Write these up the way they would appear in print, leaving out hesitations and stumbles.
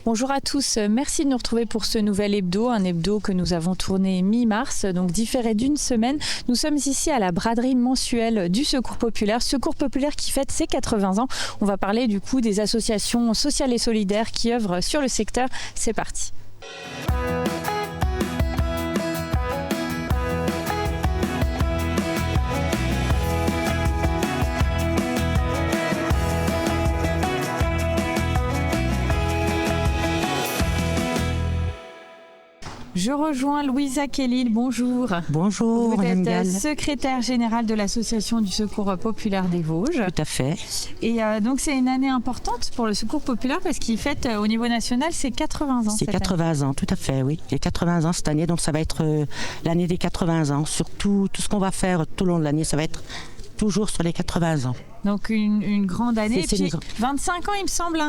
Bonjour à tous, merci de nous retrouver pour ce nouvel hebdo, un hebdo que nous avons tourné mi-mars, donc différé d'une semaine. Nous sommes ici à la braderie mensuelle du Secours Populaire qui fête ses 80 ans. On va parler du coup des associations sociales et solidaires qui œuvrent sur le secteur. C'est parti. Je rejoins Louisa Kellil, bonjour. Bonjour, Vous êtes Gall. secrétaire générale de l'association du Secours Populaire des Vosges. Tout à fait. Et donc c'est une année importante pour le Secours Populaire parce qu'il fête au niveau national ses 80 ans. C'est 80 ans, tout à fait, oui. Il y a 80 ans cette année, donc ça va être l'année des 80 ans. Surtout, tout ce qu'on va faire tout au long de l'année, ça va être toujours sur les 80 ans. Donc une grande année. Et puis 25 ans, il me semble,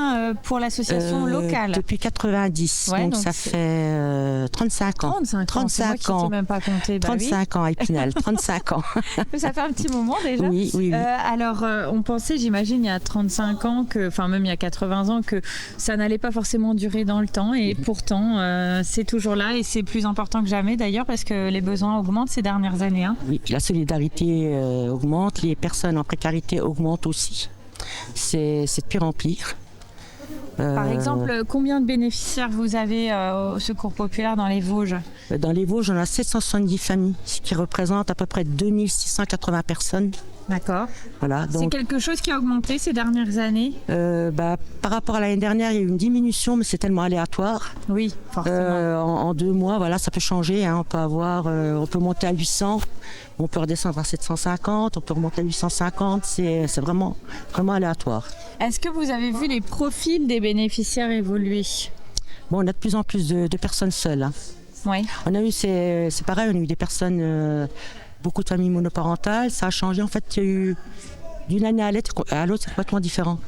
pour l'association locale. Depuis 90, ouais, donc ça fait 35 ans. 35 ans. Même pas compté. 35 ans à Épinal, 35 ans. Ça fait un petit moment déjà. Oui. Alors, on pensait, j'imagine, il y a 35 ans, enfin même il y a 80 ans, que ça n'allait pas forcément durer dans le temps. Et pourtant, c'est toujours là et c'est plus important que jamais d'ailleurs parce que les besoins augmentent ces dernières années. Hein. Oui, la solidarité augmente, les personnes en précarité augmentent aussi. C'est de pire en pire. Par exemple, combien de bénéficiaires vous avez au Secours Populaire dans les Vosges ? Dans les Vosges, on a 770 familles, ce qui représente à peu près 2680 personnes. D'accord. Voilà, donc, c'est quelque chose qui a augmenté ces dernières années ? Par rapport à l'année dernière, il y a eu une diminution, mais c'est tellement aléatoire. Oui, forcément. En 2 mois, voilà, ça peut changer. Hein. On peut monter à 800, on peut redescendre à 750, on peut remonter à 850. C'est vraiment aléatoire. Est-ce que vous avez vu les profils des bénéficiaires évoluer ? Bon, on a de plus en plus de personnes seules. Hein. Oui. On a eu, c'est pareil, on a eu des personnes, beaucoup de familles monoparentales. Ça a changé. En fait, il y a eu d'une année à l'autre, c'est complètement différent.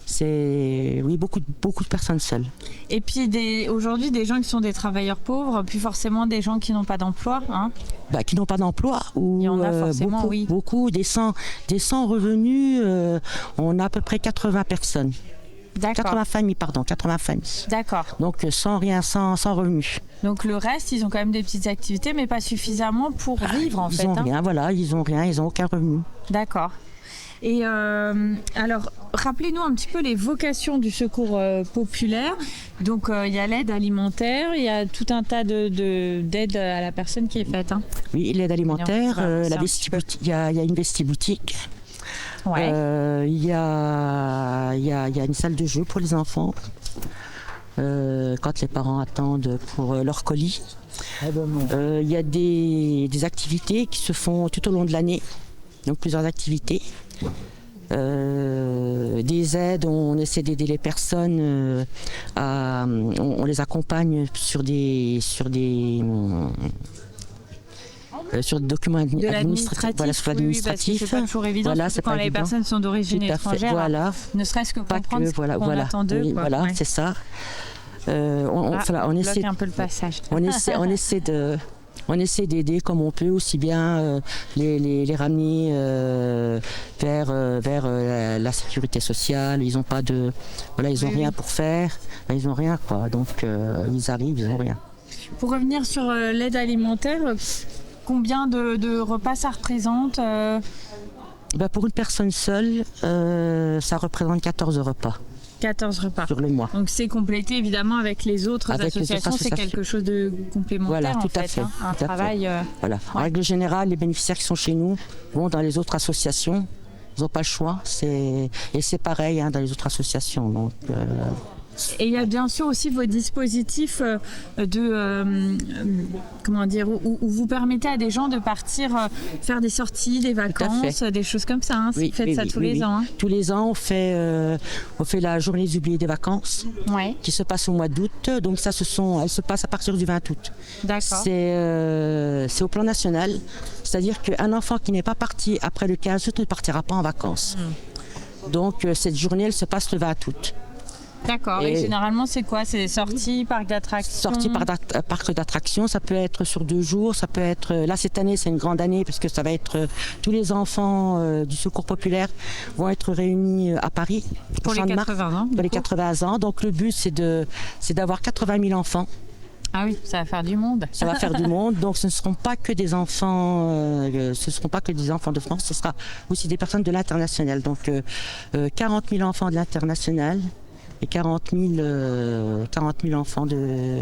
C'est beaucoup de personnes seules. Et puis aujourd'hui, des gens qui sont des travailleurs pauvres, plus forcément des gens qui n'ont pas d'emploi. Hein. Qui n'ont pas d'emploi. Ou, il y en a forcément, oui. Beaucoup, des sans revenus, on a à peu près 80 personnes. D'accord. 80 familles. D'accord. Donc sans revenus. Donc le reste, ils ont quand même des petites activités, mais pas suffisamment pour vivre en fait. Ils n'ont rien, ils n'ont aucun revenu. D'accord. Et alors, rappelez-nous un petit peu les vocations du Secours Populaire. Donc, il y a l'aide alimentaire, il y a tout un tas d'aides à la personne qui est faite. Hein. Oui, l'aide alimentaire, il y a une vestiboutique. Ouais. Il y a une salle de jeu pour les enfants quand les parents attendent pour leur colis. Il y a des activités qui se font tout au long de l'année, donc plusieurs activités. Des aides, on essaie d'aider les personnes, on les accompagne sur des documents administratifs. Voilà, sur l'administratif. C'est pas toujours évident, quand les personnes sont d'origine étrangère, voilà. Ne serait-ce que comprendre ce qu'on attend d'eux. Oui, voilà, c'est ça. On essaie un peu le passage. On essaie d'aider comme on peut, aussi bien les ramener vers la sécurité sociale. Ils n'ont pas rien pour faire. Ils n'ont rien, quoi. Donc ils arrivent, ils n'ont rien. Pour revenir sur l'aide alimentaire, combien de repas ça représente Pour une personne seule, ça représente 14 repas. 14 repas. Sur le mois. Donc c'est complété évidemment avec les autres associations. C'est quelque chose de complémentaire. Voilà, tout à fait. Un travail. Voilà. En règle générale, les bénéficiaires qui sont chez nous vont dans les autres associations. Ils n'ont pas le choix. Et c'est pareil dans les autres associations. Donc, Et il y a bien sûr aussi vos dispositifs où vous permettez à des gens de partir faire des sorties, des vacances, des choses comme ça. Hein. Oui, faites ça tous les ans. Hein. Tous les ans, on fait la journée des oubliés des vacances qui se passe au mois d'août. Donc ça, elle se passe à partir du 20 août. D'accord. C'est au plan national. C'est-à-dire qu'un enfant qui n'est pas parti après le 15 août ne partira pas en vacances. Donc cette journée, elle se passe le 20 août. D'accord, et généralement c'est quoi? C'est sortie, parc d'attractions? Sortie parc d'attractions, ça peut être sur 2 jours, ça peut être... Là, cette année, c'est une grande année parce que ça va être... tous les enfants du Secours populaire vont être réunis à Paris. Pour les 80 ans. Pour les 80 ans. Donc le but, c'est d'avoir 80 000 enfants. Ah oui, ça va faire du monde. Ça va faire du monde. Donc ce ne seront pas que des enfants, de France, ce sera aussi des personnes de l'international. Donc 40 000 enfants de l'international et 40 000 enfants de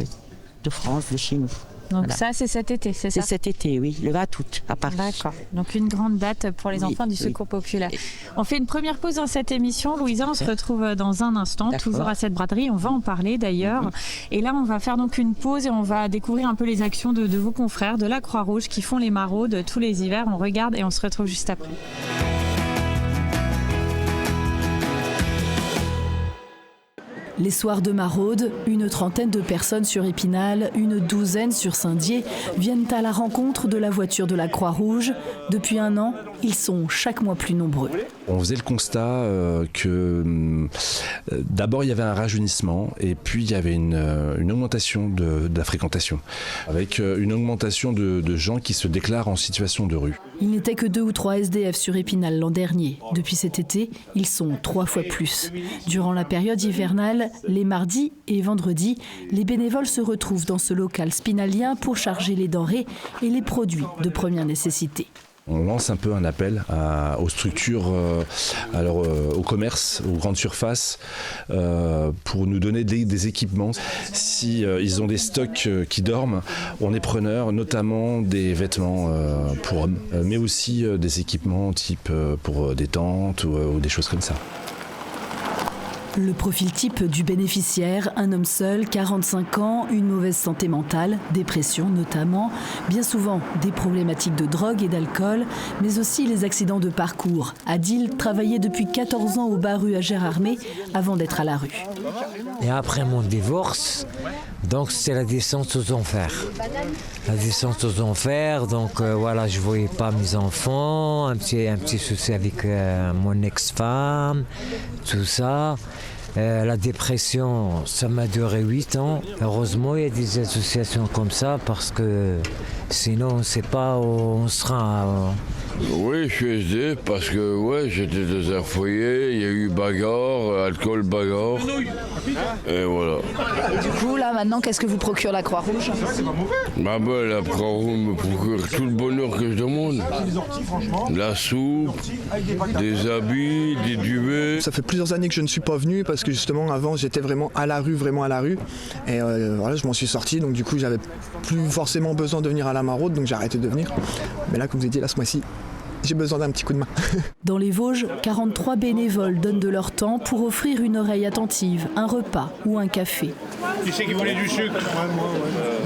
France, de chez nous. Donc voilà. Ça, c'est cet été, c'est ça? C'est cet été, oui, le 20 août à Paris. D'accord, donc une grande date pour les enfants du Secours populaire. On fait une première pause dans cette émission. Louisa, on se retrouve dans un instant, toujours à cette braderie. On va en parler d'ailleurs. Et là, on va faire donc une pause et on va découvrir un peu les actions de vos confrères de la Croix-Rouge qui font les maraudes tous les hivers. On regarde et on se retrouve juste après. Les soirs de maraude, une trentaine de personnes sur Épinal, une douzaine sur Saint-Dié viennent à la rencontre de la voiture de la Croix-Rouge. Depuis 1 an, ils sont chaque mois plus nombreux. On faisait le constat que d'abord il y avait un rajeunissement et puis il y avait une augmentation de la fréquentation, avec une augmentation de gens qui se déclarent en situation de rue. Il n'était que 2 ou 3 SDF sur Épinal l'an dernier. Depuis cet été, ils sont 3 fois plus. Durant la période hivernale, les mardis et vendredis, les bénévoles se retrouvent dans ce local spinalien pour charger les denrées et les produits de première nécessité. On lance un peu un appel aux structures, au commerce, aux grandes surfaces, pour nous donner des équipements. Si ils ont des stocks qui dorment, on est preneur, notamment des vêtements pour hommes, mais aussi des équipements type pour des tentes ou des choses comme ça. Le profil type du bénéficiaire, un homme seul, 45 ans, une mauvaise santé mentale, dépression notamment, bien souvent des problématiques de drogue et d'alcool, mais aussi les accidents de parcours. Adil travaillait depuis 14 ans au Baru à Gérardmer avant d'être à la rue. Et après mon divorce, donc c'est la descente aux enfers. La descente aux enfers, donc voilà, je voyais pas mes enfants, un petit souci avec mon ex-femme, tout ça. La dépression, ça m'a duré 8 ans. Heureusement, il y a des associations comme ça parce que sinon, on ne sait pas où on sera. Oui, je suis SD parce que j'étais dans un foyer, il y a eu bagarre, alcool, bagarre, et voilà. Et du coup, là, maintenant, qu'est-ce que vous procure la Croix-Rouge? La Croix-Rouge me procure tout le bonheur que je demande. La soupe, des habits, des duvets. Ça fait plusieurs années que je ne suis pas venu parce que justement, avant, j'étais vraiment à la rue. Et voilà, je m'en suis sorti, donc du coup, j'avais plus forcément besoin de venir à la maraude, donc j'ai arrêté de venir. Mais là, comme vous avez dit, là, ce mois-ci, j'ai besoin d'un petit coup de main. Dans les Vosges, 43 bénévoles donnent de leur temps pour offrir une oreille attentive, un repas ou un café. Qui c'est qui voulait du sucre?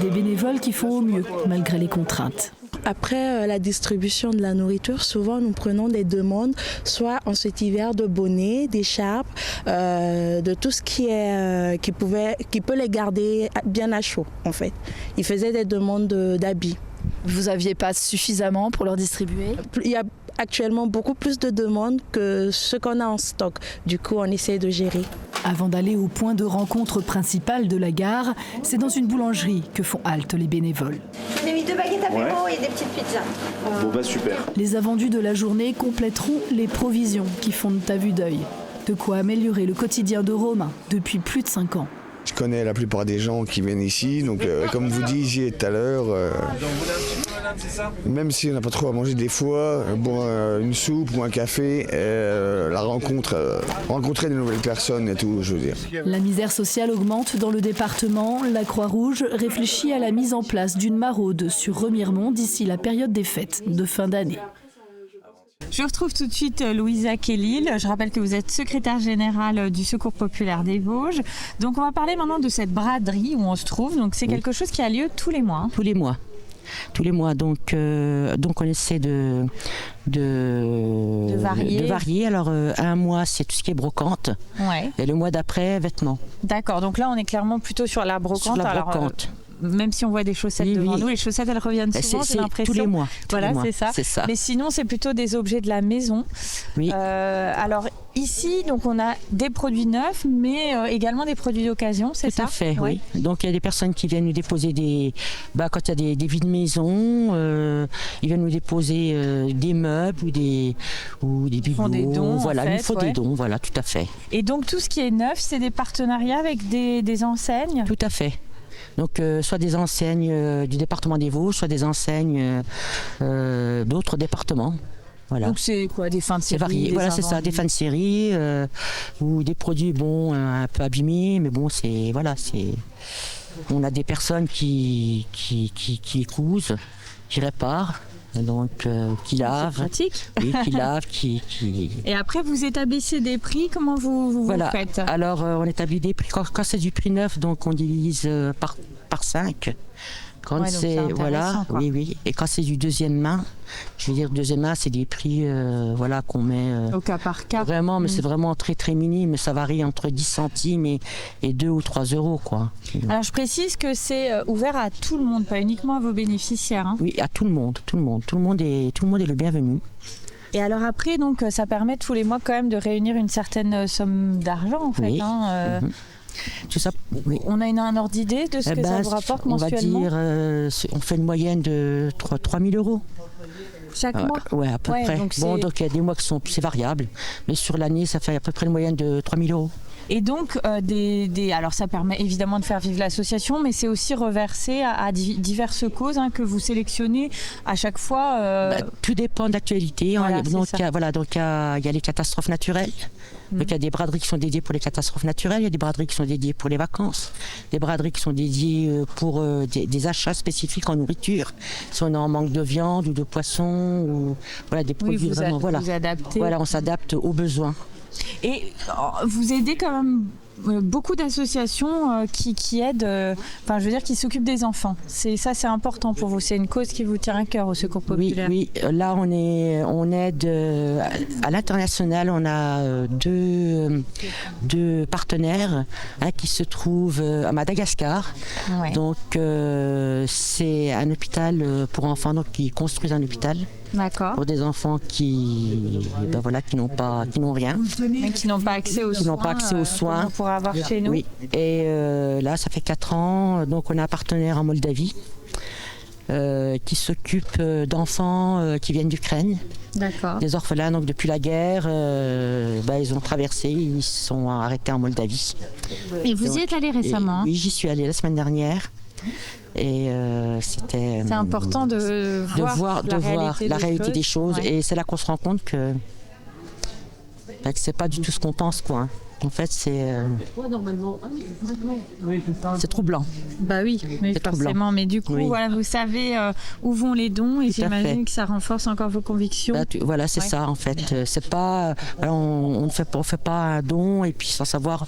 Des bénévoles qui font au mieux, malgré les contraintes. Après la distribution de la nourriture, souvent nous prenons des demandes, soit en cet hiver de bonnets, d'écharpes, de tout ce qui peut les garder bien à chaud en fait. Ils faisaient des demandes d'habits. Vous n'aviez pas suffisamment pour leur distribuer? Il y a actuellement beaucoup plus de demandes que ce qu'on a en stock. Du coup, on essaie de gérer. Avant d'aller au point de rencontre principal de la gare, c'est dans une boulangerie que font halte les bénévoles. J'ai mis 2 baguettes apéro et des petites pizzas. Bon bah super. Les invendus de la journée compléteront les provisions qui fondent à vue d'œil. De quoi améliorer le quotidien de Romain depuis plus de 5 ans. Je connais la plupart des gens qui viennent ici, donc comme vous disiez tout à l'heure, même si on n'a pas trop à manger des fois, une soupe ou un café, rencontrer de nouvelles personnes et tout, je veux dire. La misère sociale augmente dans le département. La Croix-Rouge réfléchit à la mise en place d'une maraude sur Remiremont d'ici la période des fêtes de fin d'année. Je retrouve tout de suite Louisa Kellil. Je rappelle que vous êtes secrétaire générale du Secours populaire des Vosges. Donc on va parler maintenant de cette braderie où on se trouve. Donc c'est quelque chose qui a lieu tous les mois. Tous les mois. Donc on essaie de varier. Alors un mois c'est tout ce qui est brocante. Ouais. Et le mois d'après vêtements. D'accord. Donc là on est clairement plutôt sur la brocante. Sur la brocante. Même si on voit des chaussettes devant nous, les chaussettes elles reviennent souvent, j'ai l'impression. Tous les mois. C'est ça. Mais sinon c'est plutôt des objets de la maison. Oui. Alors ici, donc on a des produits neufs, mais également des produits d'occasion, c'est ça? Tout à fait, Ouais. oui. Donc il y a des personnes qui viennent nous déposer quand il y a des vides maisons, ils viennent nous déposer des meubles ou des bibelots. font des dons, voilà, en il nous fait, faut ouais. des dons, voilà, tout à fait. Et donc tout ce qui est neuf, c'est des partenariats avec des enseignes? Tout à fait. Donc soit des enseignes du département des Vosges, soit des enseignes d'autres départements. Voilà. Donc c'est quoi, des fins de C'est série? varié, des voilà, c'est ça, invendus? des fins de série ou des produits un peu abîmés, mais bon, on a des personnes qui cousent, qui réparent, donc qui lavent, pratique. oui, qui lavent, Et après, vous établissez des prix, comment vous voilà. faites? Alors on établit des prix quand c'est du prix neuf, donc on divise par 5. Quand Ouais, donc c'est intéressant, voilà, quoi. oui. Et quand c'est du deuxième main, je veux dire deuxième main, c'est des prix qu'on met Au cas par cas. vraiment, mais c'est vraiment très très minime. Ça varie entre 10 centimes et 2 ou 3 euros, quoi. Alors je précise que c'est ouvert à tout le monde, pas uniquement à vos bénéficiaires. Hein. Oui, à tout le monde, tout le monde est le bienvenu. Et alors après, donc ça permet tous les mois quand même de réunir une certaine somme d'argent en fait. Oui. Hein, Tout ça, oui. On a un ordre d'idée de ce que ça vous rapporte on va mensuellement? dire, on fait une moyenne de 3 000 euros. Chaque mois? Ouais, à peu près. Donc donc il y a des mois qui c'est variable, mais sur l'année, ça fait à peu près une moyenne de 3 000 euros. Et donc, alors ça permet évidemment de faire vivre l'association, mais c'est aussi reversé à diverses causes que vous sélectionnez à chaque fois. Tout dépend de l'actualité. Voilà, Donc c'est il y a les catastrophes naturelles. Donc il y a des braderies qui sont dédiées pour les catastrophes naturelles, il y a des braderies qui sont dédiées pour les vacances, des braderies qui sont dédiées pour des achats spécifiques en nourriture. Si on est en manque de viande ou de poisson, ou voilà, des produits vraiment. Vous adaptez. Voilà, on s'adapte aux besoins. Et vous aidez quand même beaucoup d'associations qui aident, qui s'occupent des enfants. C'est important pour vous. C'est une cause qui vous tient à cœur au Secours populaire. Oui. Là, on aide à l'international. On a deux partenaires qui se trouvent à Madagascar. Ouais. Donc, c'est un hôpital pour enfants, donc qui construisent un hôpital. D'accord. Pour des enfants qui n'ont rien. Et qui n'ont pas accès aux soins. Qu'on pourra avoir chez nous. Oui. Et là, ça fait 4 ans. Donc, on a un partenaire en Moldavie qui s'occupe d'enfants qui viennent d'Ukraine. D'accord. Des orphelins. Donc, depuis la guerre, ils ont traversé. Ils sont arrêtés en Moldavie. Et vous y êtes allé récemment? Oui, j'y suis allée la semaine dernière. Et c'était. C'est important de voir la réalité des choses. Ouais. Et c'est là qu'on se rend compte que c'est pas du tout ce qu'on pense, quoi. En fait, c'est troublant. Bah oui, mais forcément. Mais du coup, voilà, vous savez où vont les dons, et j'imagine que ça renforce encore vos convictions. Voilà, c'est ça en fait. C'est pas, on fait pas un don et puis sans savoir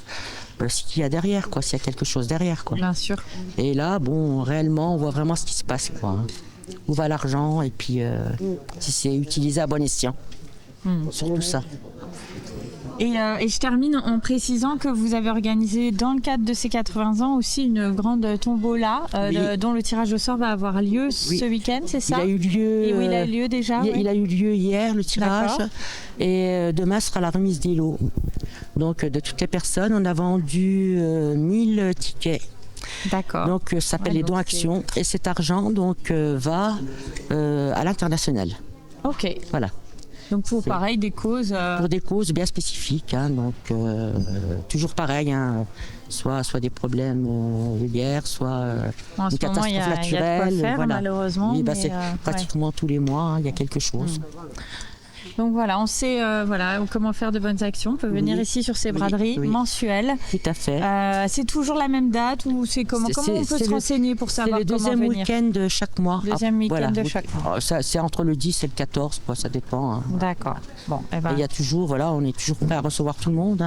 ce qu'il y a derrière, quoi, s'il y a quelque chose derrière, quoi. Bien sûr. Et là, réellement, on voit vraiment ce qui se passe, quoi. Où va l'argent et puis si c'est utilisé à bon escient. Surtout ça. Et je termine en précisant que vous avez organisé dans le cadre de ces 80 ans aussi une grande tombola dont le tirage au sort va avoir lieu ce week-end, c'est ça? Il a eu lieu. Et oui, il a eu lieu déjà. Il a eu lieu hier, le tirage. Et demain sera la remise des lots. Donc de toutes les personnes, on a vendu 1000 tickets. D'accord. Donc ça s'appelle les dons actions. Et cet argent va à l'international. Ok. Voilà. Donc pour pareil des causes. Pour des causes bien spécifiques, donc toujours pareil, soit des problèmes de guerre, soit une catastrophe naturelle. Il y a de quoi faire, malheureusement. Oui, c'est pratiquement tous les mois, il y a quelque chose. Donc voilà, on sait comment faire de bonnes actions. On peut venir ici sur ces braderies mensuelles. Tout à fait. C'est toujours la même date ou c'est comment on peut se renseigner pour savoir comment venir? C'est le deuxième week-end de chaque mois. Deuxième week-end de chaque mois. C'est entre le 10 et le 14, ça dépend. D'accord. Bon, il y a toujours, on est toujours prêt à recevoir tout le monde.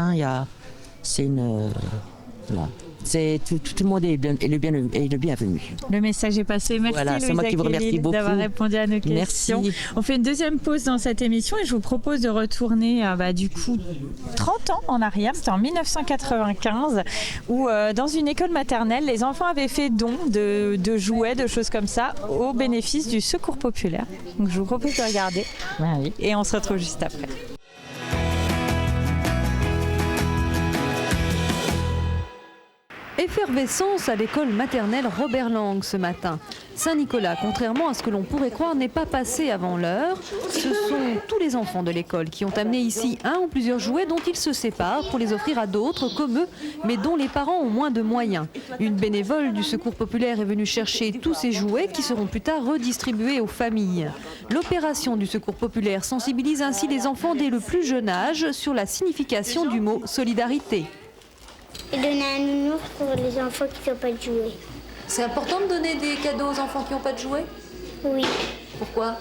Tout le monde est le bienvenu. Le message est passé. Merci c'est moi qui vous remercie beaucoup d'avoir répondu à nos questions. Merci. On fait une deuxième pause dans cette émission et je vous propose de retourner 30 ans en arrière. C'était en 1995 où dans une école maternelle, les enfants avaient fait don de jouets, de choses comme ça au bénéfice du Secours populaire. Donc je vous propose de regarder et on se retrouve juste après. Effervescence à l'école maternelle Robert Lang ce matin. Saint-Nicolas, contrairement à ce que l'on pourrait croire, n'est pas passé avant l'heure. Ce sont tous les enfants de l'école qui ont amené ici un ou plusieurs jouets dont ils se séparent pour les offrir à d'autres comme eux, mais dont les parents ont moins de moyens. Une bénévole du Secours populaire est venue chercher tous ces jouets qui seront plus tard redistribués aux familles. L'opération du Secours populaire sensibilise ainsi les enfants dès le plus jeune âge sur la signification du mot solidarité. Et donner un nounours pour les enfants qui n'ont pas de jouets. C'est important de donner des cadeaux aux enfants qui n'ont pas de jouets? Oui. Pourquoi?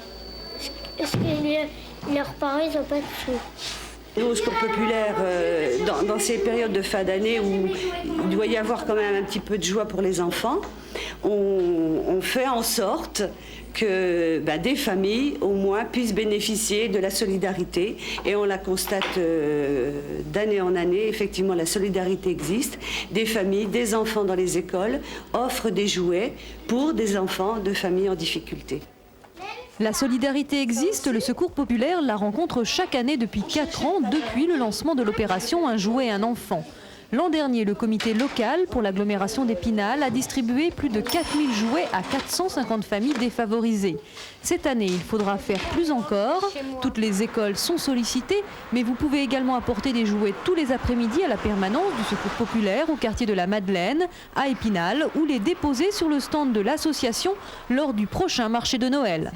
Parce que leurs parents, ils n'ont pas de sous. Nous, au Secours populaire, dans ces périodes de fin d'année où il doit y avoir quand même un petit peu de joie pour les enfants, on fait en sorte que des familles, au moins, puissent bénéficier de la solidarité. Et on la constate d'année en année. Effectivement, la solidarité existe. Des familles, des enfants dans les écoles offrent des jouets pour des enfants de familles en difficulté. La solidarité existe, le Secours populaire la rencontre chaque année depuis 4 ans, depuis le lancement de l'opération Un jouet, un enfant. L'an dernier, le comité local pour l'agglomération d'Épinal a distribué plus de 4000 jouets à 450 familles défavorisées. Cette année, il faudra faire plus encore. Toutes les écoles sont sollicitées, mais vous pouvez également apporter des jouets tous les après-midi à la permanence du Secours populaire au quartier de la Madeleine, à Épinal, ou les déposer sur le stand de l'association lors du prochain marché de Noël.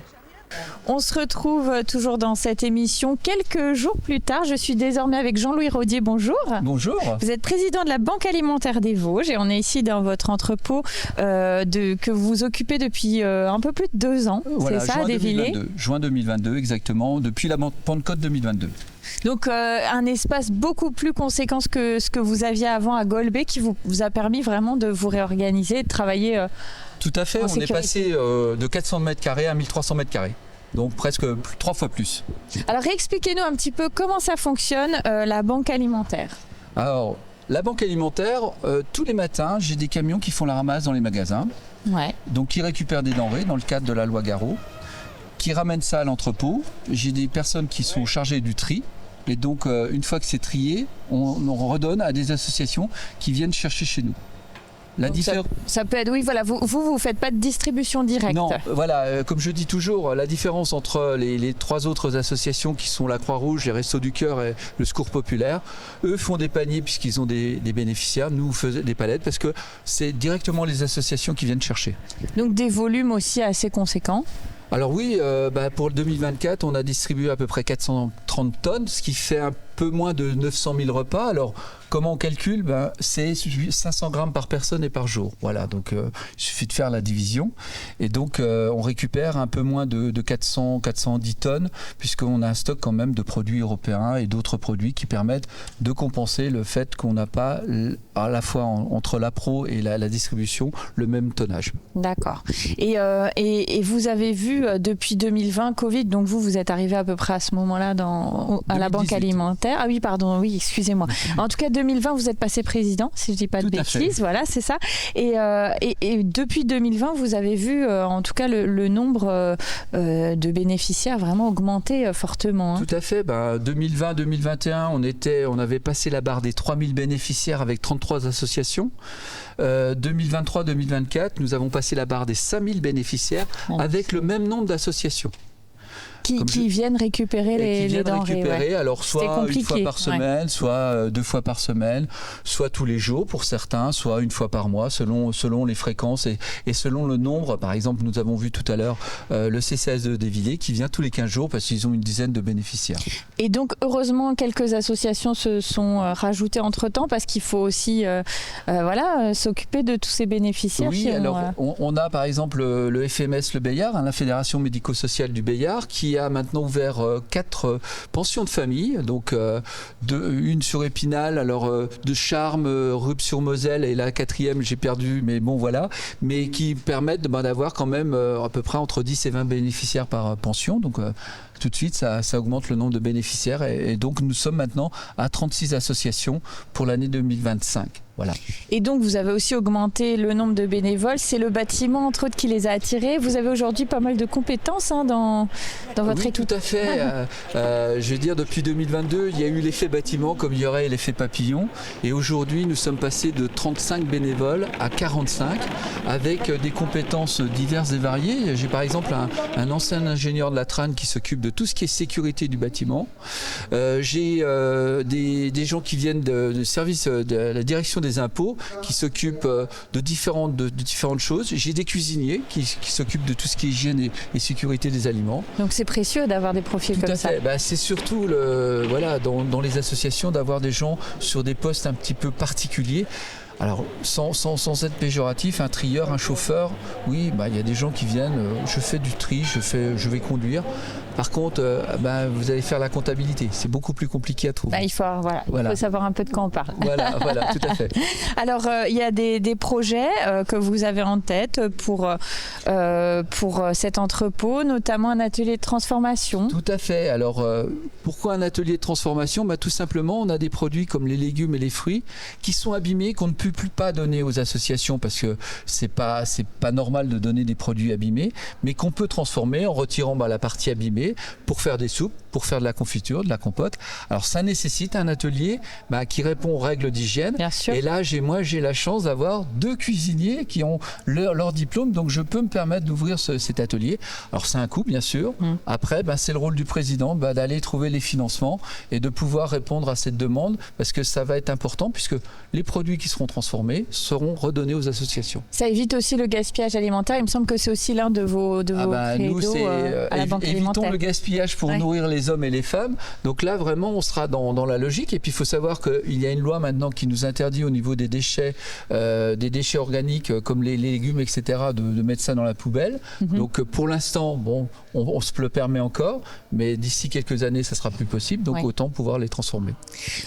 On se retrouve toujours dans cette émission quelques jours plus tard. Je suis désormais avec Jean-Louis Rodier. Bonjour. Bonjour. Vous êtes président de la Banque alimentaire des Vosges et on est ici dans votre entrepôt que vous occupez depuis un peu plus de 2 ans. Voilà, c'est ça, à Desvillers. Juin 2022, exactement, depuis la Pentecôte 2022. Donc un espace beaucoup plus conséquent que ce que vous aviez avant à Golbet qui vous a permis vraiment de vous réorganiser, de travailler Tout à fait, on est passé de 400 mètres carrés à 1300 mètres carrés. Donc presque 3 fois plus. Alors expliquez-nous un petit peu comment ça fonctionne la banque alimentaire. Alors la banque alimentaire, tous les matins j'ai des camions qui font la ramasse dans les magasins. Ouais. Donc qui récupèrent des denrées dans le cadre de la loi Garot, qui ramènent ça à l'entrepôt. J'ai des personnes qui sont chargées du tri. Et donc une fois que c'est trié, on redonne à des associations qui viennent chercher chez nous. Ça peut être, oui, voilà, vous faites pas de distribution directe. Non, voilà, comme je dis toujours, la différence entre les 3 autres associations qui sont la Croix-Rouge, les Restos du Cœur et le Secours populaire, eux font des paniers puisqu'ils ont des bénéficiaires, nous faisons des palettes parce que c'est directement les associations qui viennent chercher. Donc des volumes aussi assez conséquents. Alors oui, pour 2024, on a distribué à peu près 430 tonnes, ce qui fait un peu moins de 900 000 repas. Alors, comment on calcule? C'est 500 grammes par personne et par jour. Voilà, donc il suffit de faire la division. Et donc, on récupère un peu moins de 410 tonnes, puisqu'on a un stock quand même de produits européens et d'autres produits qui permettent de compenser le fait qu'on n'a pas, à la fois entre l'appro et la distribution, le même tonnage. D'accord. Et vous avez vu depuis 2020, Covid, donc vous êtes arrivé à peu près à ce moment-là à la Banque alimentaire. Ah oui, pardon, oui, excusez-moi. En tout cas, 2020, vous êtes passé président, si je ne dis pas de bêtises. Voilà, c'est ça. Et depuis 2020, vous avez vu, en tout cas, le nombre de bénéficiaires vraiment augmenter fortement. Tout à fait. 2020-2021, on avait passé la barre des 3000 bénéficiaires avec 33 associations. 2023-2024, nous avons passé la barre des 5000 bénéficiaires avec le même nombre d'associations. Qui viennent récupérer les denrées. Ouais. Alors soit une fois par semaine, soit 2 fois par semaine, soit tous les jours pour certains, soit une fois par mois, selon les fréquences et selon le nombre. Par exemple, nous avons vu tout à l'heure le CCAS de Desvillers qui vient tous les 15 jours parce qu'ils ont une dizaine de bénéficiaires. Et donc, heureusement, quelques associations se sont rajoutées entre-temps parce qu'il faut aussi s'occuper de tous ces bénéficiaires. Oui, on a par exemple le FMS Le Béillard, la Fédération médico-sociale du Béillard, qui a maintenant ouvert 4 pensions de famille, donc une sur Épinal, de Charmes, Rupt-sur-Moselle et la 4e j'ai perdu, mais bon voilà, mais qui permettent d'avoir quand même à peu près entre 10 et 20 bénéficiaires par pension, donc tout de suite, ça augmente le nombre de bénéficiaires. Et donc, nous sommes maintenant à 36 associations pour l'année 2025. Voilà. Et donc, vous avez aussi augmenté le nombre de bénévoles. C'est le bâtiment, entre autres, qui les a attirés. Vous avez aujourd'hui pas mal de compétences dans votre équipe. Oui, tout à fait. Je veux dire, depuis 2022, il y a eu l'effet bâtiment comme il y aurait l'effet papillon. Et aujourd'hui, nous sommes passés de 35 bénévoles à 45 avec des compétences diverses et variées. J'ai par exemple un ancien ingénieur de la TRAN qui s'occupe de tout ce qui est sécurité du bâtiment. J'ai des gens qui viennent du service de la direction des impôts qui s'occupent de différentes choses. J'ai des cuisiniers qui s'occupent de tout ce qui est hygiène et sécurité des aliments. Donc c'est précieux d'avoir des profils comme ça. C'est surtout dans les associations d'avoir des gens sur des postes un petit peu particuliers. Alors, sans être péjoratif, un trieur, un chauffeur, oui, il y a des gens qui viennent, je fais du tri, je vais conduire. Par contre, vous allez faire la comptabilité. C'est beaucoup plus compliqué à trouver. Il faut savoir un peu de quoi on parle. Voilà, tout à fait. Alors, il y a des projets que vous avez en tête pour cet entrepôt, notamment un atelier de transformation. Tout à fait. Alors, pourquoi un atelier de transformation ? Tout simplement, on a des produits comme les légumes et les fruits qui sont abîmés, qu'on ne peut plus pas donner aux associations parce que c'est pas normal de donner des produits abîmés, mais qu'on peut transformer en retirant la partie abîmée pour faire des soupes, pour faire de la confiture, de la compote. Alors ça nécessite un atelier qui répond aux règles d'hygiène. Bien sûr. Et là, j'ai la chance d'avoir 2 cuisiniers qui ont leur diplôme, donc je peux me permettre d'ouvrir cet atelier. Alors c'est un coût, bien sûr. Après, c'est le rôle du président d'aller trouver les financements et de pouvoir répondre à cette demande parce que ça va être important puisque les produits qui seront transformés seront redonnés aux associations. Ça évite aussi le gaspillage alimentaire. Il me semble que c'est aussi l'un de vos credos à la Banque alimentaire. Évitons le gaspillage pour nourrir les hommes et les femmes. Donc là, vraiment, on sera dans la logique. Et puis, il faut savoir qu'il y a une loi maintenant qui nous interdit au niveau des déchets organiques comme les légumes, etc., de mettre ça dans la poubelle. Donc, pour l'instant, on se le permet encore, mais d'ici quelques années, ça sera plus possible. Donc, autant pouvoir les transformer.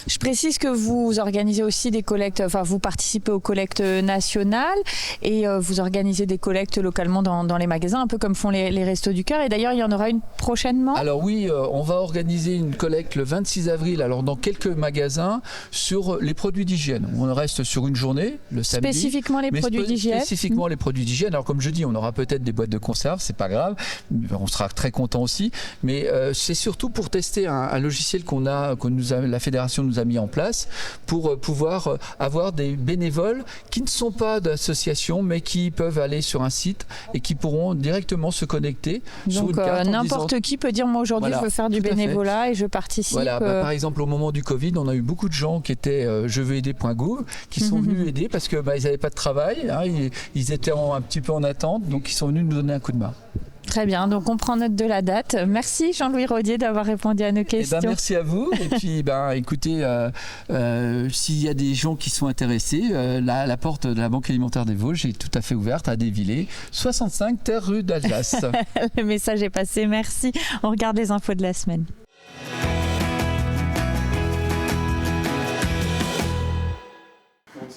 Je précise que vous organisez aussi des collectes, vous participez aux collectes nationales et vous organisez des collectes localement dans les magasins, un peu comme font les Restos du Cœur. Et d'ailleurs, il y en aura une prochainement. Alors oui, on va organiser une collecte le 26 avril, alors dans quelques magasins, sur les produits d'hygiène. On reste sur une journée, le samedi. Spécifiquement les produits d'hygiène. Spécifiquement les produits d'hygiène. Alors comme je dis, on aura peut-être des boîtes de conserve, c'est pas grave. On sera très content aussi. Mais c'est surtout pour tester un logiciel la fédération nous a mis en place pour pouvoir avoir des bénévoles qui ne sont pas d'associations, mais qui peuvent aller sur un site et qui pourront directement se connecter. Donc n'importe qui peut dire moi aujourd'hui je veux faire du bénévolat et je participe. Voilà, par exemple au moment du Covid, on a eu beaucoup de gens qui étaient jeveuxaider.gouv qui sont venus aider parce que ils n'avaient pas de travail, ils étaient un petit peu en attente, donc ils sont venus nous donner un coup de main. Très bien, donc on prend note de la date. Merci Jean-Louis Rodier d'avoir répondu à nos questions. Merci à vous. Et puis écoutez, s'il y a des gens qui sont intéressés, la porte de la Banque alimentaire des Vosges est tout à fait ouverte à Desvillers, 65 Terre rue d'Alsace. Le message est passé, merci. On regarde les infos de la semaine.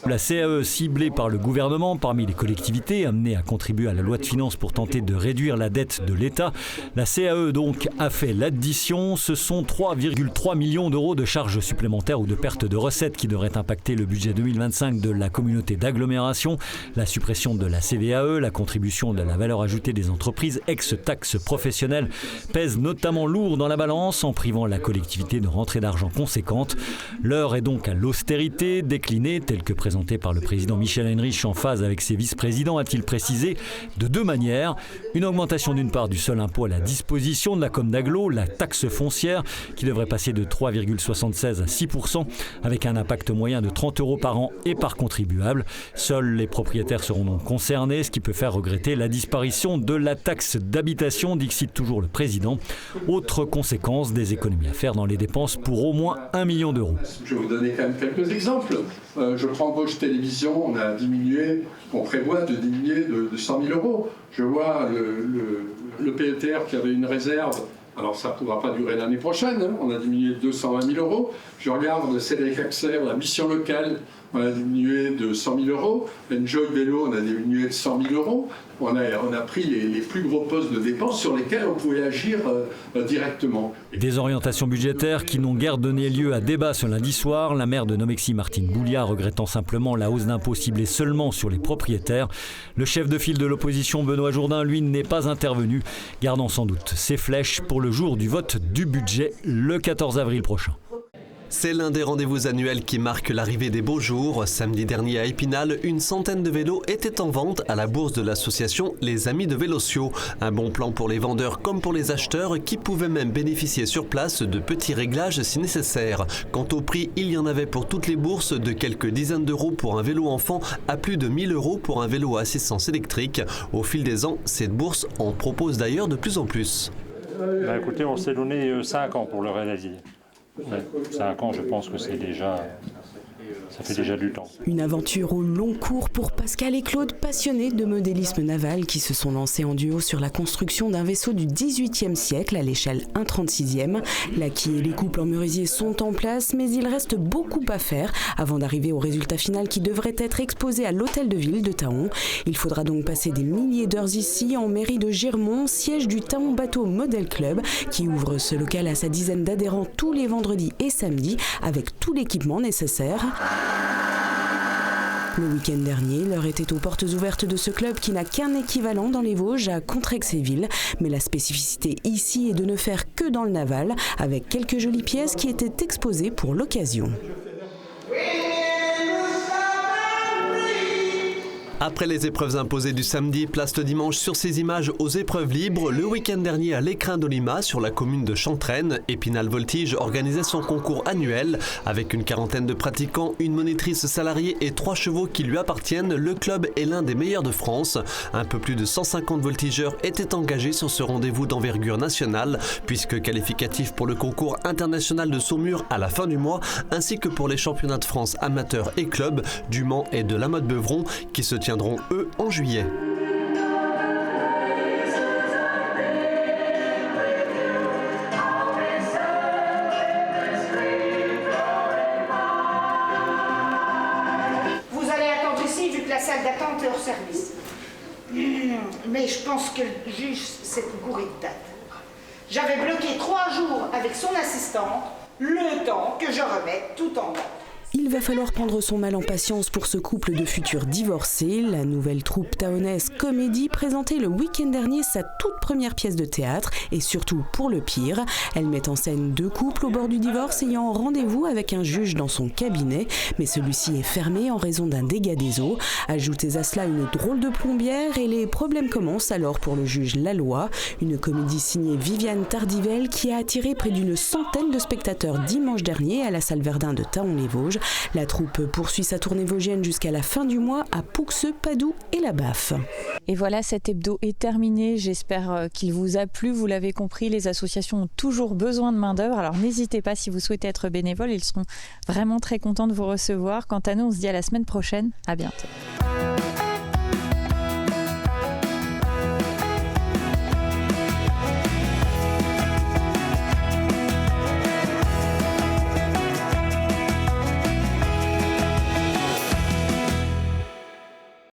La CAE ciblée par le gouvernement parmi les collectivités amenées à contribuer à la loi de finances pour tenter de réduire la dette de l'État. La CAE donc a fait l'addition. Ce sont 3,3 millions d'euros de charges supplémentaires ou de pertes de recettes qui devraient impacter le budget 2025 de la communauté d'agglomération. La suppression de la CVAE, la contribution de la valeur ajoutée des entreprises ex-taxes professionnelles pèse notamment lourd dans la balance en privant la collectivité de rentrées d'argent conséquentes. L'heure est donc à l'austérité déclinée telle que présentée par le président Michel Heinrich en phase avec ses vice-présidents, a-t-il précisé, de 2 manières. Une augmentation d'une part du seul impôt à la disposition de la com d'agglo, la taxe foncière, qui devrait passer de 3,76 à 6%, avec un impact moyen de 30 € par an et par contribuable. Seuls les propriétaires seront donc concernés, ce qui peut faire regretter la disparition de la taxe d'habitation, dixit toujours le président. Autre conséquence, des économies à faire dans les dépenses pour au moins 1 million d'euros. Je vais vous donner quand même quelques exemples. Je prends Vosges Télévisions, on prévoit de diminuer de 100 000 €. Je vois le PETR qui avait une réserve, alors ça ne pourra pas durer l'année prochaine, on a diminué de 220 000 €. Je regarde le CEDEC Axer, la mission locale, on a diminué de 100 000 euros. Enjoy Vélo, on a diminué de 100 000 euros. On a pris les plus gros postes de dépenses sur lesquels on pouvait agir directement. Des orientations budgétaires qui n'ont guère donné lieu à débat ce lundi soir. La maire de Nomexy, Martine Boulia, regrettant simplement la hausse d'impôts ciblée seulement sur les propriétaires. Le chef de file de l'opposition, Benoît Jourdain, lui, n'est pas intervenu, gardant sans doute ses flèches pour le jour du vote du budget le 14 avril prochain. C'est l'un des rendez-vous annuels qui marque l'arrivée des beaux jours. Samedi dernier à Épinal, une centaine de vélos étaient en vente à la bourse de l'association Les Amis de Vélociaux. Un bon plan pour les vendeurs comme pour les acheteurs qui pouvaient même bénéficier sur place de petits réglages si nécessaire. Quant au prix, il y en avait pour toutes les bourses, de quelques dizaines d'euros pour un vélo enfant à plus de 1 000 euros pour un vélo à assistance électrique. Au fil des ans, cette bourse en propose d'ailleurs de plus en plus. Écoutez, on s'est donné 5 ans pour le réaliser. 5 ans, je pense que c'est déjà... Ça fait déjà du temps. Une aventure au long cours pour Pascal et Claude, passionnés de modélisme naval, qui se sont lancés en duo sur la construction d'un vaisseau du XVIIIe siècle à l'échelle 1/36e. La quille et les couples en merisier sont en place, mais il reste beaucoup à faire avant d'arriver au résultat final qui devrait être exposé à l'hôtel de ville de Thaon. Il faudra donc passer des milliers d'heures ici, en mairie de Girmont, siège du Thaon Bateau Model Club, qui ouvre ce local à sa dizaine d'adhérents tous les vendredis et samedis, avec tout l'équipement nécessaire. Le week-end dernier, l'heure était aux portes ouvertes de ce club qui n'a qu'un équivalent dans les Vosges, à Contrexéville. Mais la spécificité ici est de ne faire que dans le naval, avec quelques jolies pièces qui étaient exposées pour l'occasion. Après les épreuves imposées du samedi, place le dimanche sur ces images aux épreuves libres. Le week-end dernier à l'Écrin d'Olima, sur la commune de Chantraine, Épinal Voltige organisait son concours annuel. Avec une quarantaine de pratiquants, une monitrice salariée et 3 chevaux qui lui appartiennent, le club est l'un des meilleurs de France. Un peu plus de 150 voltigeurs étaient engagés sur ce rendez-vous d'envergure nationale, puisque qualificatif pour le concours international de Saumur à la fin du mois, ainsi que pour les championnats de France amateurs et clubs du Mans et de la Motte-Beuvron, qui se tiendront, eux, en juillet. Vous allez attendre ici vu que la salle d'attente est hors service. Mais je pense que le juge s'est gouré de date. J'avais bloqué 3 jours avec son assistante, le temps que je remette tout en ordre. Il va falloir prendre son mal en patience pour ce couple de futurs divorcés. La nouvelle troupe thaonaise Comédie présentait le week-end dernier sa toute première pièce de théâtre et surtout pour le pire, elle met en scène 2 couples au bord du divorce ayant rendez-vous avec un juge dans son cabinet, mais celui-ci est fermé en raison d'un dégât des eaux. Ajoutez à cela une drôle de plombière et les problèmes commencent alors pour le juge Laloy. Une comédie signée Viviane Tardivelle qui a attiré près d'une centaine de spectateurs dimanche dernier à la salle Verdun de Thaon-les-Vosges. La troupe poursuit sa tournée vosgienne jusqu'à la fin du mois à Pouxeux, Padoue et la Baffe. Et voilà, cet hebdo est terminé. J'espère qu'il vous a plu. Vous l'avez compris, les associations ont toujours besoin de main-d'œuvre. Alors n'hésitez pas si vous souhaitez être bénévole. Ils seront vraiment très contents de vous recevoir. Quant à nous, on se dit à la semaine prochaine. À bientôt.